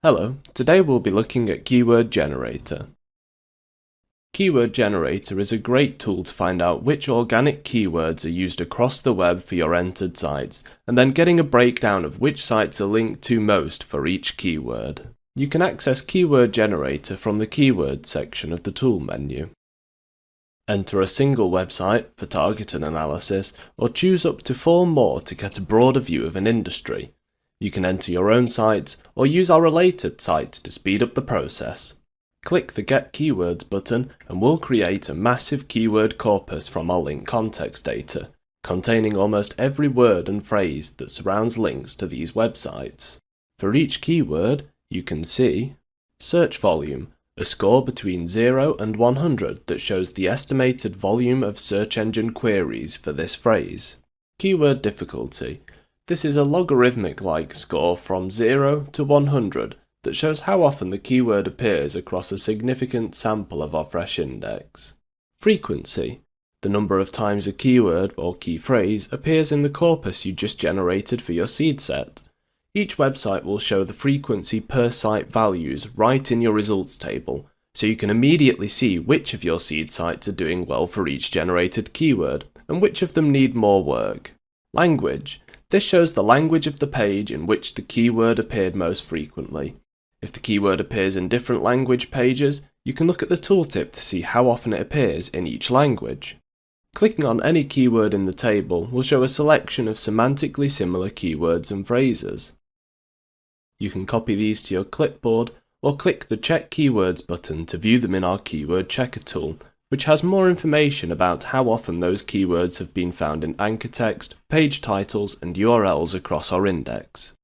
Hello, today we'll be looking at Keyword Generator. Keyword Generator is a great tool to find out which organic keywords are used across the web for your entered sites, and then getting a breakdown of which sites are linked to most for each keyword. You can access Keyword Generator from the Keywords section of the tool menu. Enter a single website for targeted analysis, or choose up to 4 more to get a broader view of an industry. You can enter your own sites or use our related sites to speed up the process. Click the Get Keywords button and we'll create a massive keyword corpus from our link context data, containing almost every word and phrase that surrounds links to these websites. For each keyword, you can see Search Volume, a score between 0 and 100 that shows the estimated volume of search engine queries for this phrase. Keyword Difficulty. This is a logarithmic-like score from 0 to 100 that shows how often the keyword appears across a significant sample of our fresh index. Frequency. The number of times a keyword or key phrase appears in the corpus you just generated for your seed set. Each website will show the frequency per site values right in your results table, so you can immediately see which of your seed sites are doing well for each generated keyword, and which of them need more work. Language. This shows the language of the page in which the keyword appeared most frequently. If the keyword appears in different language pages, you can look at the tooltip to see how often it appears in each language. Clicking on any keyword in the table will show a selection of semantically similar keywords and phrases. You can copy these to your clipboard or click the Check Keywords button to view them in our Keyword Checker tool, which has more information about how often those keywords have been found in anchor text, page titles, and URLs across our index.